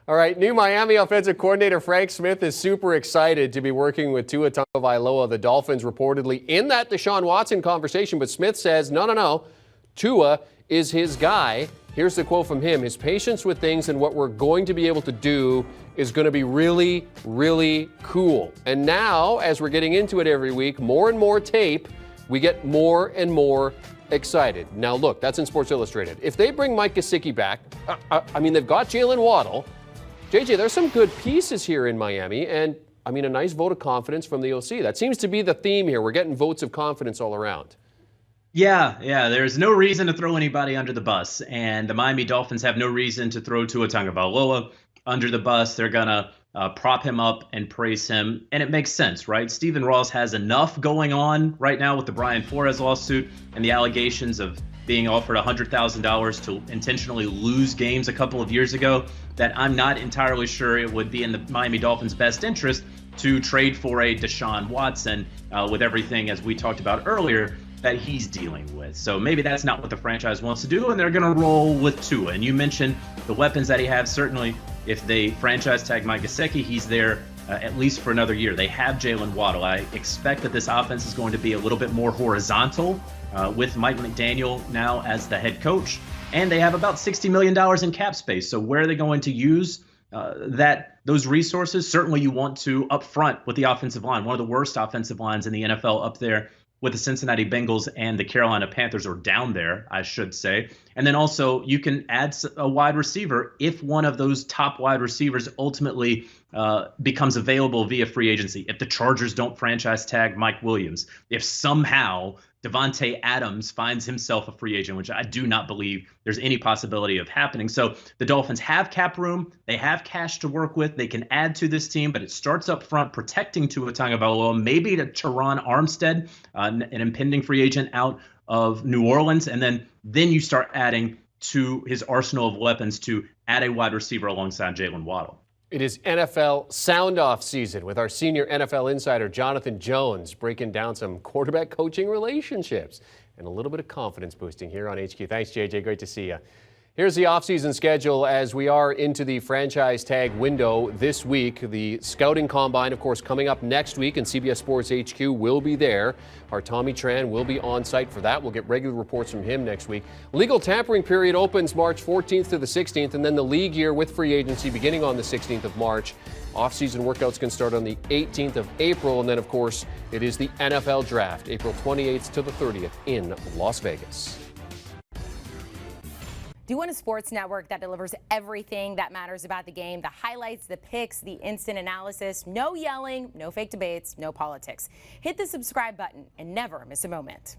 All right, new Miami offensive coordinator Frank Smith is super excited to be working with Tua Tagovailoa. The Dolphins reportedly in that Deshaun Watson conversation, but Smith says, no. Tua is his guy. Here's the quote from him. His patience with things and what we're going to be able to do is going to be really, really cool. And now, as we're getting into it every week, more and more tape, we get more and more excited. Now, look, that's in Sports Illustrated. If they bring Mike Gesicki back, they've got Jalen Waddle. JJ, there's some good pieces here in Miami, and a nice vote of confidence from the OC. That seems to be the theme here. We're getting votes of confidence all around. Yeah. There's no reason to throw anybody under the bus, and the Miami Dolphins have no reason to throw Tua Tagovailoa under the bus. They're gonna prop him up and praise him, and it makes sense, right? Stephen Ross has enough going on right now with the Brian Flores lawsuit and the allegations of being offered $100,000 to intentionally lose games a couple of years ago, that I'm not entirely sure it would be in the Miami Dolphins' best interest to trade for a Deshaun Watson with everything, as we talked about earlier, that he's dealing with. So maybe that's not what the franchise wants to do, and they're going to roll with Tua. And you mentioned the weapons that he has. Certainly, if they franchise tag Mike Gesicki, he's there at least for another year. They have Jalen Waddle. I expect that this offense is going to be a little bit more horizontal with Mike McDaniel now as the head coach. And they have about $60 million in cap space. So where are they going to use those resources? Certainly you want to up front with the offensive line, one of the worst offensive lines in the NFL up there with the Cincinnati Bengals and the Carolina Panthers, or down there, I should say. And then also you can add a wide receiver if one of those top wide receivers ultimately becomes available via free agency. If the Chargers don't franchise tag Mike Williams, if somehow Devontae Adams finds himself a free agent, which I do not believe there's any possibility of happening. So the Dolphins have cap room. They have cash to work with. They can add to this team, but it starts up front protecting Tua Tagovailoa, maybe to Teron Armstead, an impending free agent out of New Orleans. And then you start adding to his arsenal of weapons to add a wide receiver alongside Jalen Waddle. It is NFL sound-off season with our senior NFL insider, Jonathan Jones, breaking down some quarterback coaching relationships and a little bit of confidence boosting here on HQ. Thanks, JJ. Great to see you. Here's the offseason schedule as we are into the franchise tag window this week. The scouting combine, of course, coming up next week, and CBS Sports HQ will be there. Our Tommy Tran will be on site for that. We'll get regular reports from him next week. Legal tampering period opens March 14th to the 16th, and then the league year with free agency beginning on the 16th of March. Off-season workouts can start on the 18th of April, and then, of course, it is the NFL Draft, April 28th to the 30th in Las Vegas. Do you want a sports network that delivers everything that matters about the game? The highlights, the picks, the instant analysis, no yelling, no fake debates, no politics. Hit the subscribe button and never miss a moment.